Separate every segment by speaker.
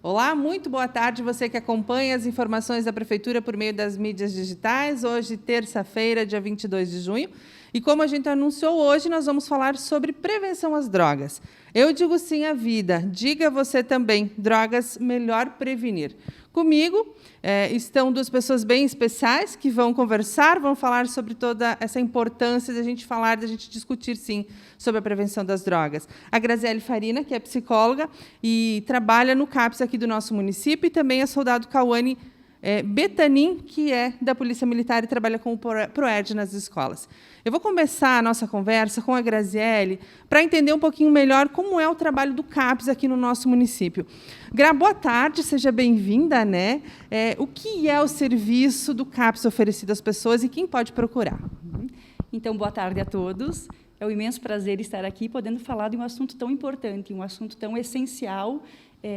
Speaker 1: Olá, muito boa tarde, você que acompanha as informações da Prefeitura por meio das mídias digitais. Hoje, terça-feira, dia 22 de junho. E como a gente anunciou hoje, nós vamos falar sobre prevenção às drogas. Eu digo sim à vida, diga você também, drogas, melhor prevenir. Comigo estão duas pessoas bem especiais que vão conversar, vão falar sobre toda essa importância de a gente falar, de a gente discutir, sim, sobre a prevenção das drogas. A Graziele Farina, que é psicóloga e trabalha no CAPS aqui do nosso município, e também a soldado Cauane Betanin, que é da Polícia Militar e trabalha com o PROERD nas escolas. Eu vou começar a nossa conversa com a Graziele para entender um pouquinho melhor como é o trabalho do CAPS aqui no nosso município. Gra, boa tarde, seja bem-vinda, né? O que é o serviço do CAPS oferecido às pessoas e quem pode procurar?
Speaker 2: Então, boa tarde a todos. É um imenso prazer estar aqui podendo falar de um assunto tão importante, um assunto tão essencial,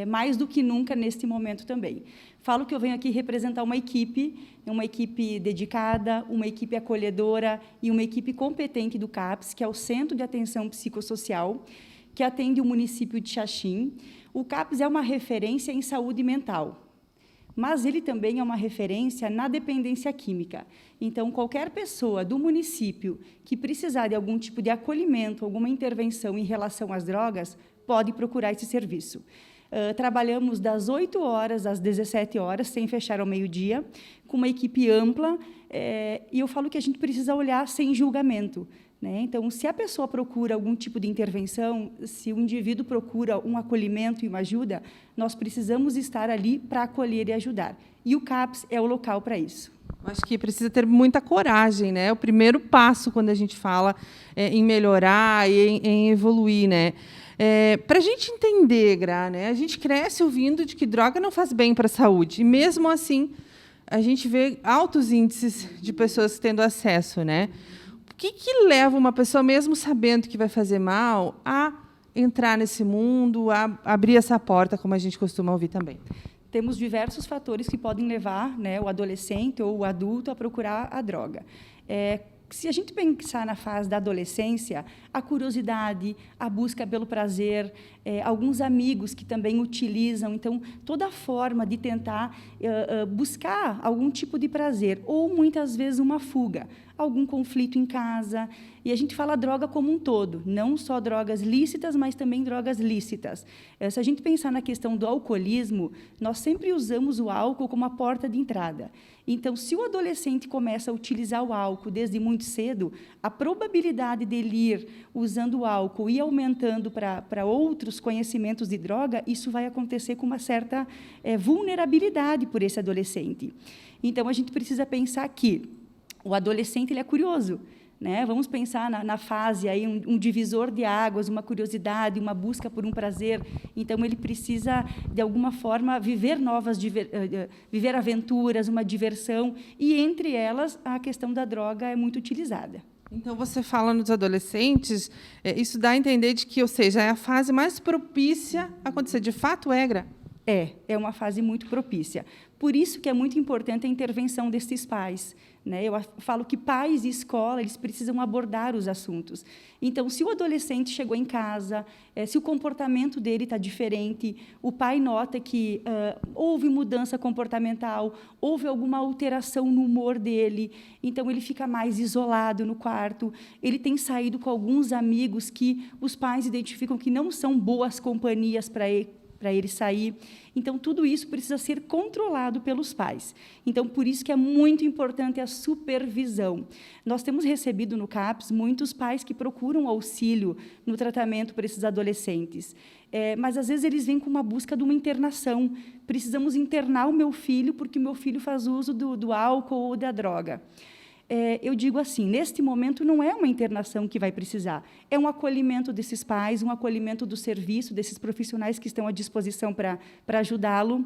Speaker 2: mais do que nunca neste momento também. Falo que eu venho aqui representar uma equipe dedicada, uma equipe acolhedora e uma equipe competente do CAPS, que é o Centro de Atenção Psicossocial, que atende o município de Xaxim. O CAPS é uma referência em saúde mental, mas ele também é uma referência na dependência química. Então, qualquer pessoa do município que precisar de algum tipo de acolhimento, alguma intervenção em relação às drogas, pode procurar esse serviço. Trabalhamos das 8 horas às 17 horas, sem fechar ao meio-dia, com uma equipe ampla, e eu falo que a gente precisa olhar sem julgamento, né? Então, se a pessoa procura algum tipo de intervenção, se o indivíduo procura um acolhimento e uma ajuda, nós precisamos estar ali para acolher e ajudar. E o CAPS é o local para isso.
Speaker 1: Acho que precisa ter muita coragem, né? É o primeiro passo quando a gente fala em melhorar e em evoluir, né? Para a gente entender, Gra, né? A gente cresce ouvindo de que droga não faz bem para a saúde. E, mesmo assim, a gente vê altos índices de pessoas tendo acesso, né? O que leva uma pessoa, mesmo sabendo que vai fazer mal, a entrar nesse mundo, a abrir essa porta, como a gente costuma ouvir também?
Speaker 2: Temos diversos fatores que podem levar, né, o adolescente ou o adulto a procurar a droga. Se a gente pensar na fase da adolescência, a curiosidade, a busca pelo prazer, alguns amigos que também utilizam, então, toda forma de tentar buscar algum tipo de prazer, ou, muitas vezes, uma fuga, algum conflito em casa. E a gente fala droga como um todo, não só drogas lícitas, mas também drogas lícitas. Se a gente pensar na questão do alcoolismo, nós sempre usamos o álcool como a porta de entrada. Então, se o adolescente começa a utilizar o álcool desde muito cedo, a probabilidade dele ir usando o álcool e aumentando para outros conhecimentos de droga, isso vai acontecer com uma certa vulnerabilidade por esse adolescente. Então, a gente precisa pensar que o adolescente ele é curioso, né? Vamos pensar na fase, aí, um divisor de águas, uma curiosidade, uma busca por um prazer. Então, ele precisa, de alguma forma, viver viver aventuras, uma diversão, e, entre elas, a questão da droga é muito utilizada.
Speaker 1: Então, você fala nos adolescentes, isso dá a entender de que, ou seja, é a fase mais propícia a acontecer. De fato, Gra?
Speaker 2: É uma fase muito propícia. Por isso que é muito importante a intervenção desses pais, né? Eu falo que pais e escola, eles precisam abordar os assuntos. Então, se o adolescente chegou em casa, se o comportamento dele está diferente, o pai nota que houve mudança comportamental, houve alguma alteração no humor dele, então ele fica mais isolado no quarto, ele tem saído com alguns amigos que os pais identificam que não são boas companhias para ele sair. Então, tudo isso precisa ser controlado pelos pais. Então, por isso que é muito importante a supervisão. Nós temos recebido no CAPS muitos pais que procuram auxílio no tratamento para esses adolescentes. Mas, às vezes, eles vêm com uma busca de uma internação. Precisamos internar o meu filho porque o meu filho faz uso do álcool ou da droga. Eu digo assim, neste momento não é uma internação que vai precisar, é um acolhimento desses pais, um acolhimento do serviço, desses profissionais que estão à disposição para ajudá-lo.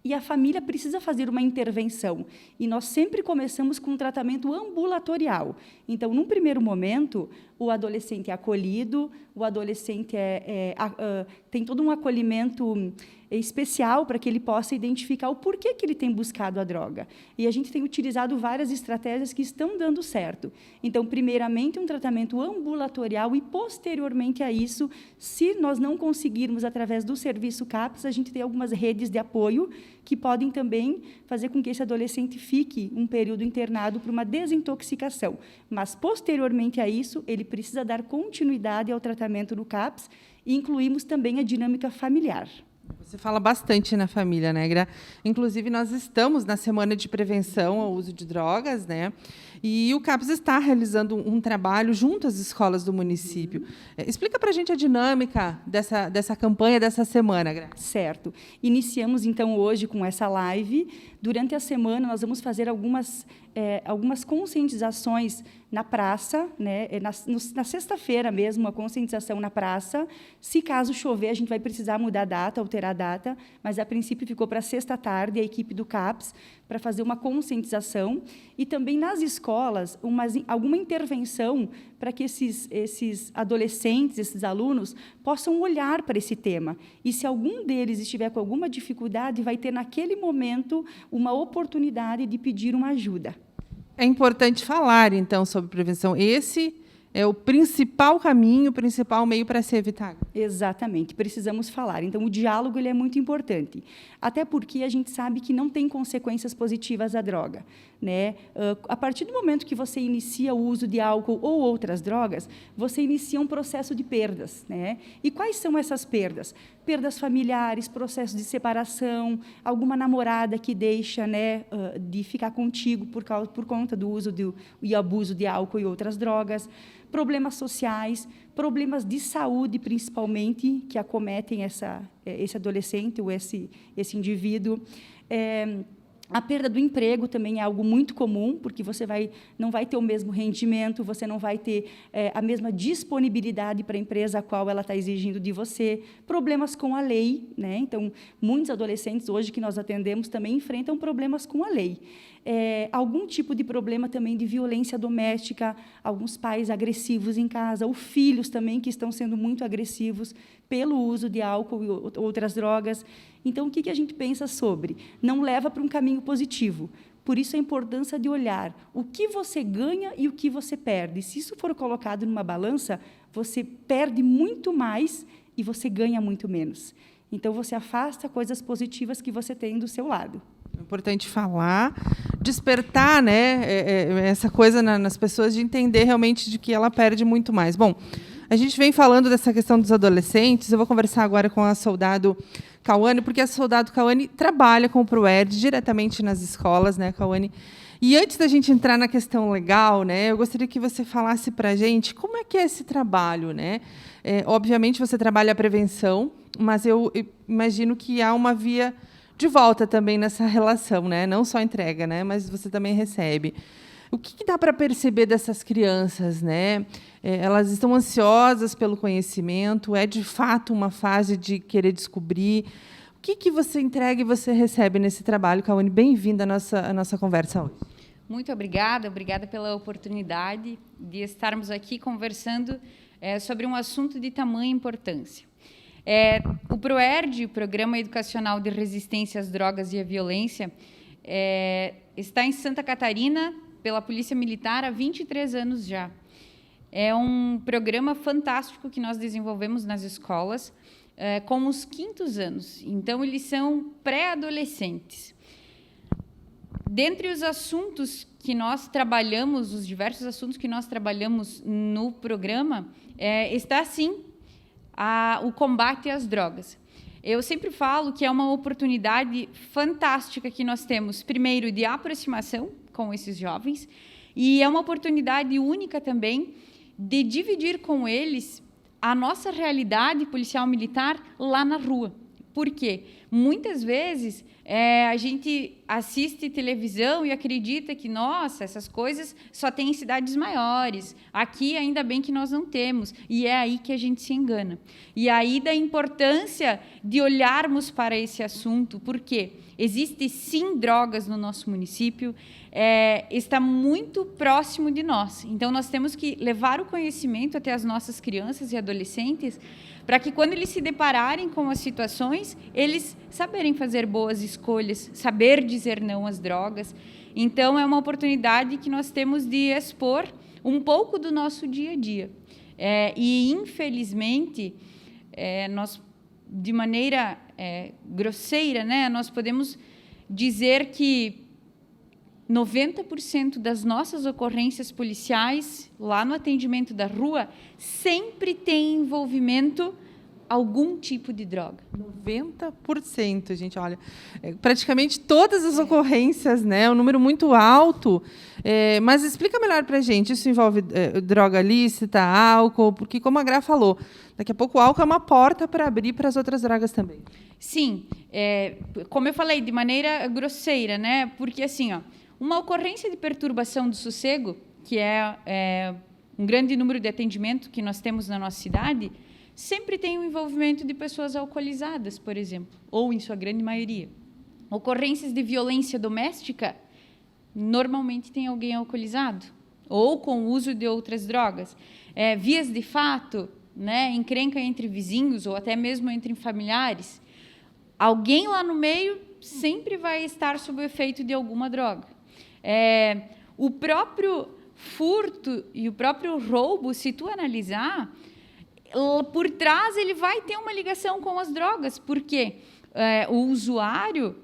Speaker 2: E a família precisa fazer uma intervenção. E nós sempre começamos com um tratamento ambulatorial. Então, num primeiro momento, o adolescente é acolhido, o adolescente tem todo um acolhimento especial para que ele possa identificar o porquê que ele tem buscado a droga. E a gente tem utilizado várias estratégias que estão dando certo. Então, primeiramente, um tratamento ambulatorial e, posteriormente a isso, se nós não conseguirmos, através do serviço CAPS, a gente tem algumas redes de apoio que podem também fazer com que esse adolescente fique um período internado para uma desintoxicação. Mas, posteriormente a isso, ele precisa dar continuidade ao tratamento no CAPS e incluímos também a dinâmica familiar.
Speaker 1: Você fala bastante na família, né, Gra? Inclusive, nós estamos na Semana de Prevenção ao Uso de Drogas, né? E o CAPS está realizando um trabalho junto às escolas do município. Explica para a gente a dinâmica dessa campanha, dessa semana, Gra.
Speaker 2: Certo. Iniciamos, então, hoje com essa live. Durante a semana, nós vamos fazer algumas conscientizações na praça, né? Na sexta-feira mesmo, a conscientização na praça. Se caso chover, a gente vai precisar mudar a data, alterar a data, mas, a princípio, ficou para sexta-tarde a equipe do CAPS para fazer uma conscientização e também nas escolas alguma intervenção para que esses adolescentes, esses alunos, possam olhar para esse tema. E, se algum deles estiver com alguma dificuldade, vai ter, naquele momento, uma oportunidade de pedir uma ajuda.
Speaker 1: É importante falar, então, sobre prevenção. Esse é o principal caminho, o principal meio para se evitar.
Speaker 2: Exatamente, precisamos falar. Então, o diálogo ele é muito importante, até porque a gente sabe que não tem consequências positivas a droga, né? A partir do momento que você inicia o uso de álcool ou outras drogas, você inicia um processo de perdas, né? E quais são essas perdas? Perdas familiares, processo de separação, alguma namorada que deixa, né, de ficar contigo por conta do uso e abuso de álcool e outras drogas, problemas sociais, problemas de saúde, principalmente, que acometem esse adolescente ou esse indivíduo. A perda do emprego também é algo muito comum, porque você não vai ter o mesmo rendimento, você não vai ter a mesma disponibilidade para a empresa a qual ela está exigindo de você. Problemas com a lei, né? Então, muitos adolescentes hoje que nós atendemos também enfrentam problemas com a lei. Algum tipo de problema também de violência doméstica, alguns pais agressivos em casa, ou filhos também que estão sendo muito agressivos pelo uso de álcool e outras drogas. Então, o que a gente pensa sobre? Não leva para um caminho positivo. Por isso, a importância de olhar o que você ganha e o que você perde. Se isso for colocado numa balança, você perde muito mais e você ganha muito menos. Então, você afasta coisas positivas que você tem do seu lado.
Speaker 1: É importante falar, despertar, né, essa coisa nas pessoas de entender realmente de que ela perde muito mais. Bom, a gente vem falando dessa questão dos adolescentes. Eu vou conversar agora com a soldado Cauane, porque a soldado Cauane trabalha com o ProERD diretamente nas escolas, né, Cauane? E antes da gente entrar na questão legal, né, eu gostaria que você falasse para a gente como é que é esse trabalho, né? Obviamente, você trabalha a prevenção, mas eu imagino que há uma via de volta também nessa relação, né? Não só entrega, né? Mas você também recebe. O que dá para perceber dessas crianças, né? Elas estão ansiosas pelo conhecimento, é de fato uma fase de querer descobrir. O que você entrega e você recebe nesse trabalho, Cauane? Bem-vinda à nossa conversa hoje.
Speaker 3: Muito obrigada pela oportunidade de estarmos aqui conversando sobre um assunto de tamanha importância. O ProERD, o Programa Educacional de Resistência às Drogas e à Violência, está em Santa Catarina pela Polícia Militar há 23 anos já. É um programa fantástico que nós desenvolvemos nas escolas com os 5º anos. Então, eles são pré-adolescentes. Dentre os assuntos que nós trabalhamos, os diversos assuntos que nós trabalhamos no programa, está, sim, o combate às drogas. Eu sempre falo que é uma oportunidade fantástica que nós temos, primeiro, de aproximação com esses jovens, e é uma oportunidade única também de dividir com eles a nossa realidade policial militar lá na rua, Por quê? Muitas vezes a gente assiste televisão e acredita que, nossa, essas coisas só tem em cidades maiores. Aqui, ainda bem que nós não temos. E é aí que a gente se engana. E aí da importância de olharmos para esse assunto. Por quê? Existe, sim, drogas no nosso município, está muito próximo de nós. Então, nós temos que levar o conhecimento até as nossas crianças e adolescentes, para que, quando eles se depararem com as situações, eles saberem fazer boas escolhas, saber dizer não às drogas. Então, é uma oportunidade que nós temos de expor um pouco do nosso dia a dia. E, infelizmente, nós, de maneira grosseira, né, nós podemos dizer que 90% das nossas ocorrências policiais, lá no atendimento da rua, sempre tem envolvimento algum tipo de droga.
Speaker 1: 90%, gente, olha, praticamente todas as ocorrências, né, um número muito alto. Mas explica melhor para a gente, isso envolve droga lícita, álcool, porque, como a Gra falou, daqui a pouco o álcool é uma porta para abrir para as outras drogas também.
Speaker 3: Sim, como eu falei, de maneira grosseira, né, porque assim, uma ocorrência de perturbação do sossego, que é um grande número de atendimento que nós temos na nossa cidade, sempre tem o envolvimento de pessoas alcoolizadas, por exemplo, ou em sua grande maioria. Ocorrências de violência doméstica, normalmente tem alguém alcoolizado, ou com o uso de outras drogas. Vias de fato, né, encrenca entre vizinhos, ou até mesmo entre familiares, alguém lá no meio sempre vai estar sob o efeito de alguma droga. O próprio furto e o próprio roubo, se tu analisar, por trás ele vai ter uma ligação com as drogas, porque o usuário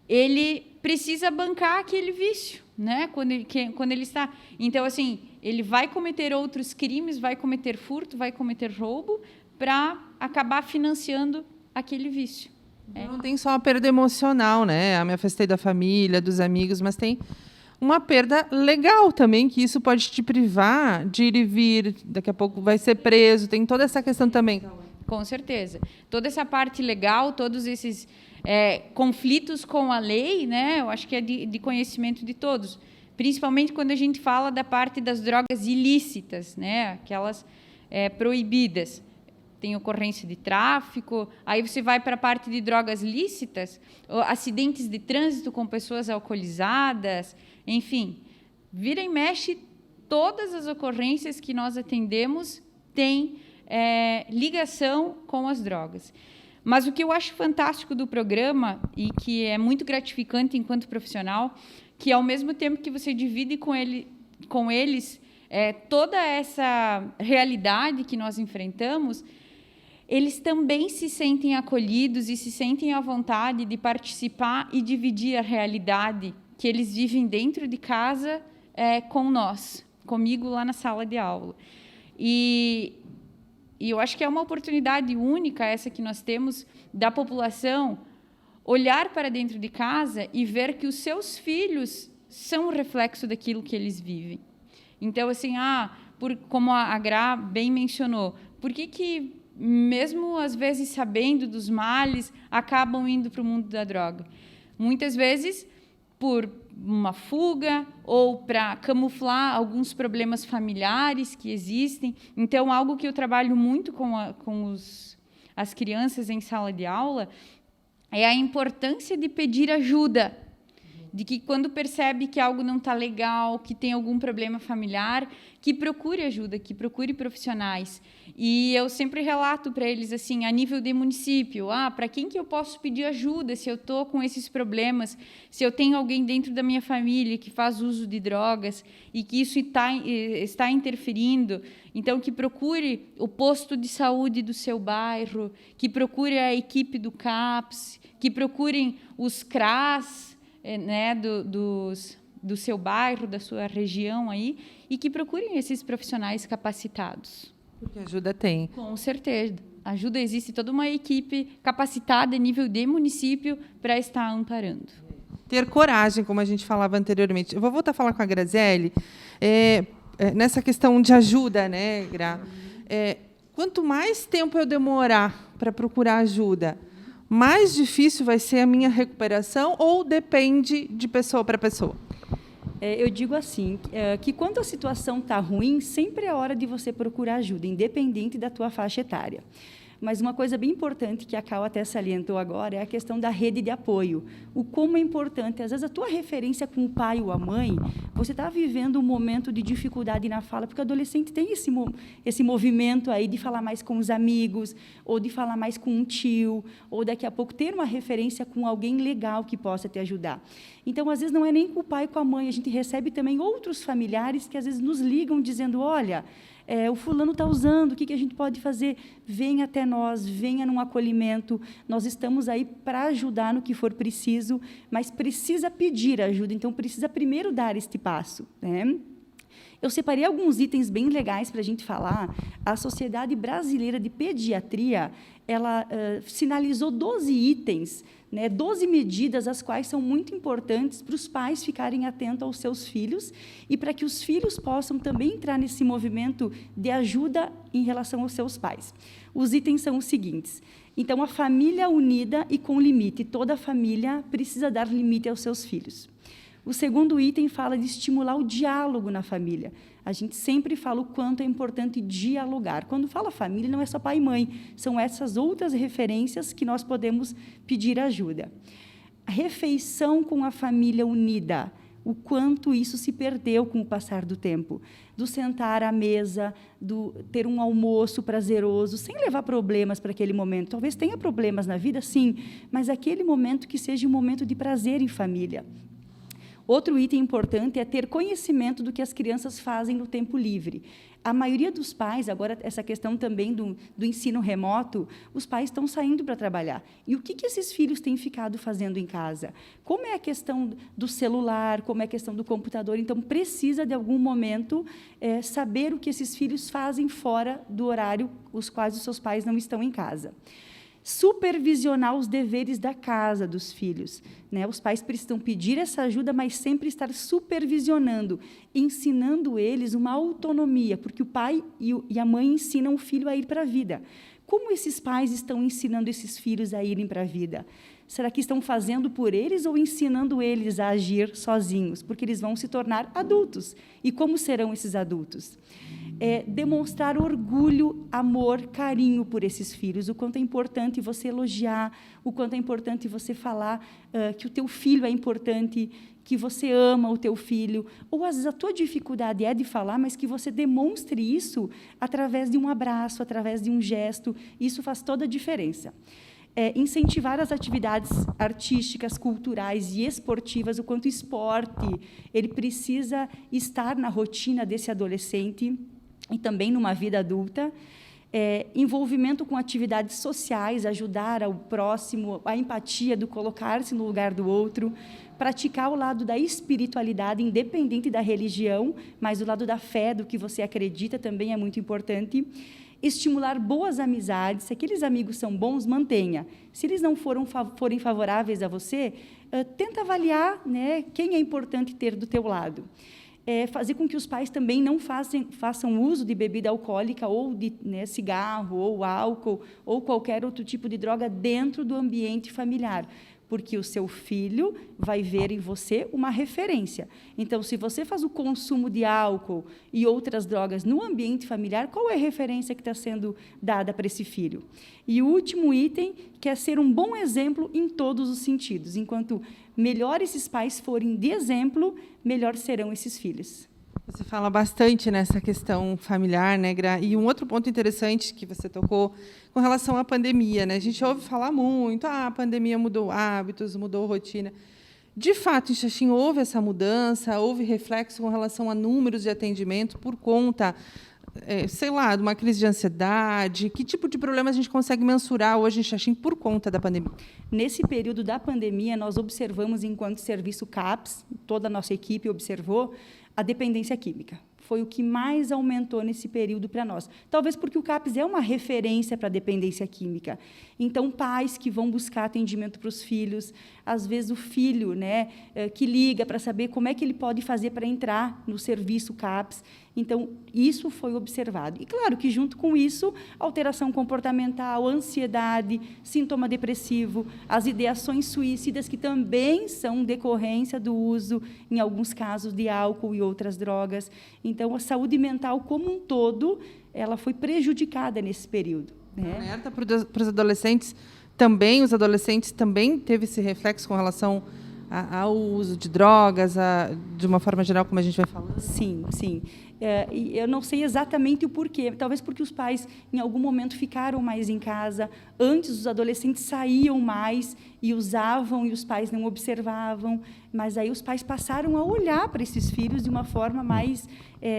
Speaker 3: ele precisa bancar aquele vício, né? Quando ele está... Então, assim, ele vai cometer outros crimes, vai cometer furto, vai cometer roubo, para acabar financiando aquele vício.
Speaker 1: Não tem só a perda emocional, né? Me afastei da família, dos amigos, mas tem uma perda legal também, que isso pode te privar de ir e vir, daqui a pouco vai ser preso, tem toda essa questão também.
Speaker 3: Com certeza. Toda essa parte legal, todos esses conflitos com a lei, né, eu acho que é de conhecimento de todos, principalmente quando a gente fala da parte das drogas ilícitas, né, aquelas proibidas. Tem ocorrência de tráfico, aí você vai para a parte de drogas lícitas, acidentes de trânsito com pessoas alcoolizadas, enfim, vira e mexe, todas as ocorrências que nós atendemos têm ligação com as drogas. Mas o que eu acho fantástico do programa, e que é muito gratificante enquanto profissional, que ao mesmo tempo que você divide com eles toda essa realidade que nós enfrentamos, eles também se sentem acolhidos e se sentem à vontade de participar e dividir a realidade que eles vivem dentro de casa com nós, comigo lá na sala de aula. E eu acho que é uma oportunidade única essa que nós temos da população olhar para dentro de casa e ver que os seus filhos são o reflexo daquilo que eles vivem. Então, assim, como a Gra bem mencionou, por que mesmo às vezes sabendo dos males, acabam indo para o mundo da droga? Muitas vezes por uma fuga ou para camuflar alguns problemas familiares que existem. Então, algo que eu trabalho muito com as crianças em sala de aula é a importância de pedir ajuda, de que quando percebe que algo não está legal, que tem algum problema familiar, que procure ajuda, que procure profissionais. E eu sempre relato para eles, assim, a nível de município, para quem que eu posso pedir ajuda se eu estou com esses problemas, se eu tenho alguém dentro da minha família que faz uso de drogas e que isso está interferindo. Então, que procure o posto de saúde do seu bairro, que procure a equipe do CAPS, que procurem os CRAS, né, do seu bairro, da sua região aí, e que procurem esses profissionais capacitados.
Speaker 1: Porque ajuda tem.
Speaker 3: Com certeza. Ajuda, existe toda uma equipe capacitada a nível de município para estar amparando.
Speaker 1: Ter coragem, como a gente falava anteriormente. Eu vou voltar a falar com a Graziele, nessa questão de ajuda, né, Gra? Quanto mais tempo eu demorar para procurar ajuda, mais difícil vai ser a minha recuperação ou depende de pessoa para pessoa?
Speaker 2: Eu digo assim, que quando a situação está ruim, sempre é hora de você procurar ajuda, independente da tua faixa etária. Mas uma coisa bem importante que a Cal até salientou agora é a questão da rede de apoio. O como é importante, às vezes, a tua referência com o pai ou a mãe, você está vivendo um momento de dificuldade na fala, porque o adolescente tem esse movimento aí de falar mais com os amigos, ou de falar mais com um tio, ou daqui a pouco ter uma referência com alguém legal que possa te ajudar. Então, às vezes, não é nem com o pai e com a mãe, a gente recebe também outros familiares que, às vezes, nos ligam dizendo, olha, o fulano está usando, o que a gente pode fazer? Venha até nós, venha num acolhimento, nós estamos aí para ajudar no que for preciso, mas precisa pedir ajuda, então precisa primeiro dar este passo, né? Eu separei alguns itens bem legais para a gente falar. A Sociedade Brasileira de Pediatria, ela sinalizou 12 itens, né, 12 medidas, as quais são muito importantes para os pais ficarem atentos aos seus filhos e para que os filhos possam também entrar nesse movimento de ajuda em relação aos seus pais. Os itens são os seguintes. Então, a família unida e com limite. Toda família precisa dar limite aos seus filhos. O segundo item fala de estimular o diálogo na família. A gente sempre fala o quanto é importante dialogar. Quando fala família, não é só pai e mãe, são essas outras referências que nós podemos pedir ajuda. A refeição com a família unida, o quanto isso se perdeu com o passar do tempo. Do sentar à mesa, do ter um almoço prazeroso, sem levar problemas para aquele momento. Talvez tenha problemas na vida, sim, mas aquele momento que seja um momento de prazer em família. Outro item importante é ter conhecimento do que as crianças fazem no tempo livre. A maioria dos pais, agora essa questão também do ensino remoto, os pais estão saindo para trabalhar. E o que esses filhos têm ficado fazendo em casa? Como é a questão do celular, como é a questão do computador? Então, precisa, de algum momento, saber o que esses filhos fazem fora do horário os quais os seus pais não estão em casa. Supervisionar os deveres da casa dos filhos, né? Os pais precisam pedir essa ajuda, mas sempre estar supervisionando, ensinando eles uma autonomia, porque o pai e a mãe ensinam o filho a ir para a vida. Como esses pais estão ensinando esses filhos a irem para a vida? Será que estão fazendo por eles ou ensinando eles a agir sozinhos? Porque eles vão se tornar adultos. E como serão esses adultos? Demonstrar orgulho, amor, carinho por esses filhos, o quanto é importante você elogiar, o quanto é importante você falar que o teu filho é importante, que você ama o teu filho, ou às vezes a tua dificuldade é de falar, mas que você demonstre isso através de um abraço, através de um gesto, isso faz toda a diferença. Incentivar as atividades artísticas, culturais e esportivas, o quanto o esporte ele precisa estar na rotina desse adolescente, e também numa vida adulta, envolvimento com atividades sociais, ajudar ao próximo, a empatia do colocar-se no lugar do outro, praticar o lado da espiritualidade, independente da religião, mas o lado da fé, do que você acredita, também é muito importante. Estimular boas amizades, se aqueles amigos são bons, mantenha. Se eles não forem favoráveis a você, tenta avaliar, né, quem é importante ter do teu lado. Fazer com que os pais também não façam uso de bebida alcoólica ou de cigarro ou álcool ou qualquer outro tipo de droga dentro do ambiente familiar, porque o seu filho vai ver em você uma referência. Então, se você faz o consumo de álcool e outras drogas no ambiente familiar, qual é a referência que está sendo dada para esse filho? E o último item, que é ser um bom exemplo em todos os sentidos. Enquanto melhor esses pais forem de exemplo, melhor serão esses filhos.
Speaker 1: Você fala bastante nessa questão familiar, né, Gra? E um outro ponto interessante que você tocou com relação à pandemia, né? A gente ouve falar muito, a pandemia mudou hábitos, mudou rotina. De fato, em Xaxim houve essa mudança, houve reflexo com relação a números de atendimento por conta, sei lá, de uma crise de ansiedade. Que tipo de problema a gente consegue mensurar hoje em Xaxim por conta da pandemia?
Speaker 2: Nesse período da pandemia, nós observamos, enquanto serviço CAPS, toda a nossa equipe observou, a dependência química. Foi o que mais aumentou nesse período para nós. Talvez porque o CAPS é uma referência para a dependência química. Então, pais que vão buscar atendimento para os filhos, às vezes o filho, né, que liga para saber como é que ele pode fazer para entrar no serviço CAPS. Então, isso foi observado. E, claro, que, junto com isso, alteração comportamental, ansiedade, sintoma depressivo, as ideações suicidas, que também são decorrência do uso, em alguns casos, de álcool e outras drogas. Então, a saúde mental, como um todo, ela foi prejudicada nesse período, né?
Speaker 1: Alerta para os adolescentes também, os adolescentes também teve esse reflexo com relação ao uso de drogas, de uma forma geral, como a gente vai falando?
Speaker 2: Sim, sim. E eu não sei exatamente o porquê. Talvez porque os pais, em algum momento, ficaram mais em casa. Antes, os adolescentes saíam mais e usavam, e os pais não observavam. Mas aí os pais passaram a olhar para esses filhos de uma forma mais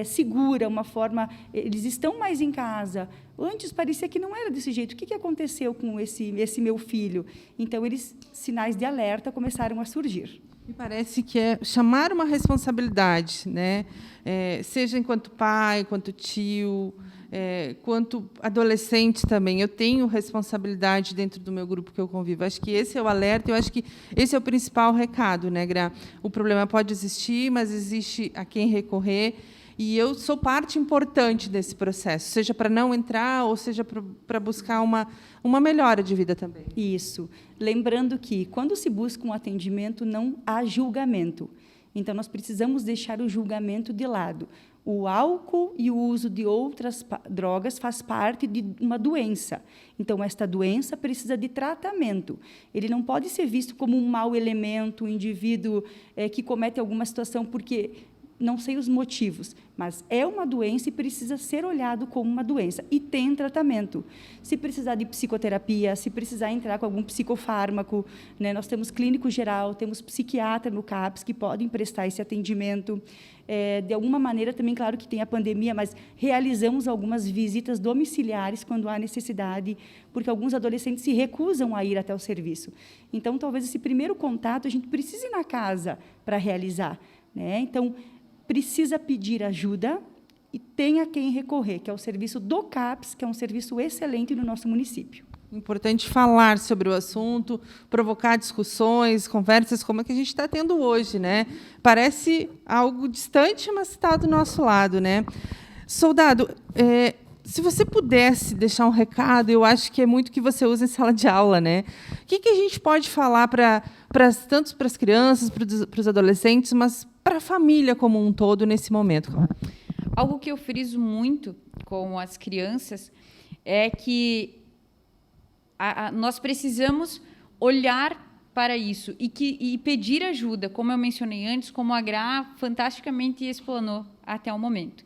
Speaker 2: segura, uma forma... Eles estão mais em casa. Antes, parecia que não era desse jeito. O que aconteceu com esse meu filho? Então, sinais de alerta começaram a surgir.
Speaker 1: Me parece que é chamar uma responsabilidade, né? Seja enquanto pai, quanto tio, quanto adolescente também. Eu tenho responsabilidade dentro do meu grupo que eu convivo. Acho que esse é o alerta, eu acho que esse é o principal recado, né, Gra? O problema pode existir, mas existe a quem recorrer. E eu sou parte importante desse processo, seja para não entrar ou seja para buscar uma melhora de vida também.
Speaker 2: Isso. Lembrando que, quando se busca um atendimento, não há julgamento. Então, nós precisamos deixar o julgamento de lado. O álcool e o uso de outras drogas faz parte de uma doença. Então, esta doença precisa de tratamento. Ele não pode ser visto como um mau elemento, um indivíduo que comete alguma situação porque... Não sei os motivos, mas é uma doença e precisa ser olhado como uma doença. E tem tratamento. Se precisar de psicoterapia, se precisar entrar com algum psicofármaco, né, nós temos clínico geral, temos psiquiatra no CAPS que podem prestar esse atendimento. De alguma maneira, também, claro que tem a pandemia, mas realizamos algumas visitas domiciliares quando há necessidade, porque alguns adolescentes se recusam a ir até o serviço. Então, talvez esse primeiro contato a gente precise ir na casa para realizar, né? Então, precisa pedir ajuda e tem a quem recorrer, que é o serviço do CAPS, que é um serviço excelente no nosso município.
Speaker 1: Importante falar sobre o assunto, provocar discussões, conversas como a que a gente está tendo hoje, né? Parece algo distante, mas está do nosso lado, né? Soldado, se você pudesse deixar um recado, eu acho que é muito que você usa em sala de aula, né? O que a gente pode falar tanto para as crianças, para os adolescentes, mas para a família como um todo nesse momento?
Speaker 3: Algo que eu friso muito com as crianças é que nós precisamos olhar para isso e pedir ajuda, como eu mencionei antes, como a Gra fantasticamente explanou até o momento.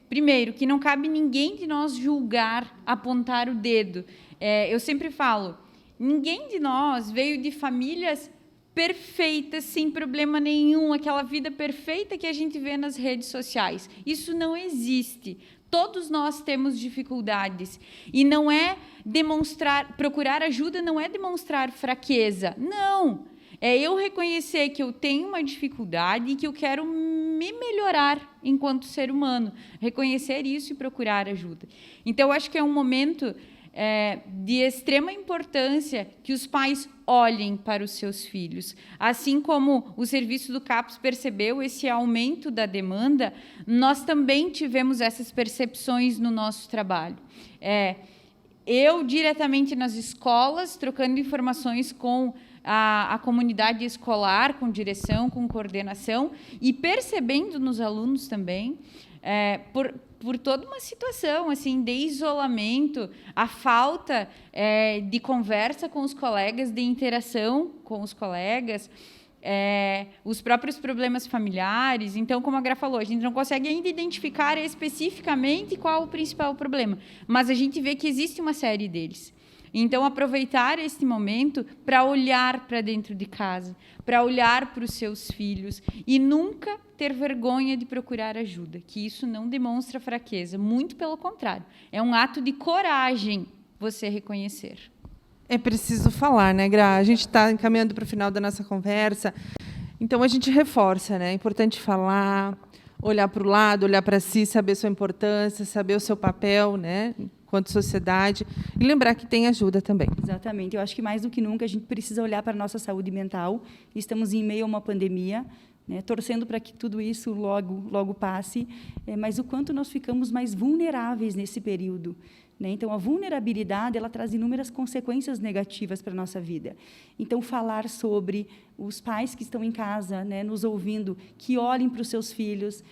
Speaker 3: Primeiro, que não cabe ninguém de nós julgar, apontar o dedo. Eu sempre falo, ninguém de nós veio de famílias perfeitas, sem problema nenhum, aquela vida perfeita que a gente vê nas redes sociais. Isso não existe. Todos nós temos dificuldades. E não é procurar ajuda não é demonstrar fraqueza. Não. É eu reconhecer que eu tenho uma dificuldade e que eu quero me melhorar enquanto ser humano. Reconhecer isso e procurar ajuda. Então, eu acho que é um momento de extrema importância que os pais olhem para os seus filhos. Assim como o serviço do CAPS percebeu esse aumento da demanda, nós também tivemos essas percepções no nosso trabalho. Eu, diretamente nas escolas, trocando informações com a comunidade escolar, com direção, com coordenação, e percebendo nos alunos também, por toda uma situação assim, de isolamento, a falta de conversa com os colegas, de interação com os colegas, os próprios problemas familiares. Então, como a Gra falou, a gente não consegue ainda identificar especificamente qual o principal problema, mas a gente vê que existe uma série deles. Então, aproveitar este momento para olhar para dentro de casa, para olhar para os seus filhos e nunca ter vergonha de procurar ajuda, que isso não demonstra fraqueza, muito pelo contrário. É um ato de coragem você reconhecer.
Speaker 1: É preciso falar, né, Gra? A gente está encaminhando para o final da nossa conversa, então a gente reforça, né? É importante falar, olhar para o lado, olhar para si, saber sua importância, saber o seu papel, né, enquanto sociedade, e lembrar que tem ajuda também.
Speaker 2: Exatamente. Eu acho que, mais do que nunca, a gente precisa olhar para a nossa saúde mental. Estamos em meio a uma pandemia. né, torcendo para que tudo isso logo passe, mas o quanto nós ficamos mais vulneráveis nesse período, né? Então, a vulnerabilidade ela traz inúmeras consequências negativas para a nossa vida. Então, falar sobre os pais que estão em casa, né, nos ouvindo, que olhem para os seus filhos,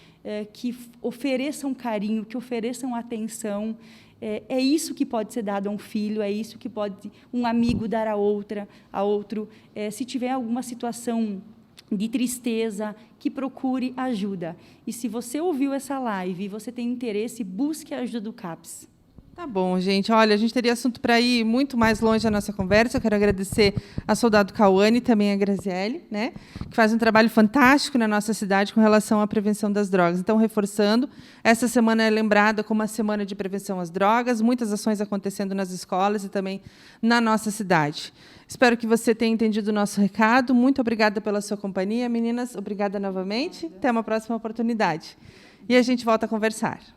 Speaker 2: que ofereçam carinho, que ofereçam atenção, é isso que pode ser dado a um filho, é isso que pode um amigo dar a outro. Se tiver alguma situação de tristeza, que procure ajuda. E se você ouviu essa live e você tem interesse, busque a ajuda do CAPS.
Speaker 1: Tá bom, gente. Olha, a gente teria assunto para ir muito mais longe da nossa conversa. Eu quero agradecer a soldado Cauane e também a Graziele, né, que faz um trabalho fantástico na nossa cidade com relação à prevenção das drogas. Então, reforçando, essa semana é lembrada como a Semana de Prevenção às Drogas, muitas ações acontecendo nas escolas e também na nossa cidade. Espero que você tenha entendido o nosso recado. Muito obrigada pela sua companhia. Meninas, obrigada novamente. Até uma próxima oportunidade. E a gente volta a conversar.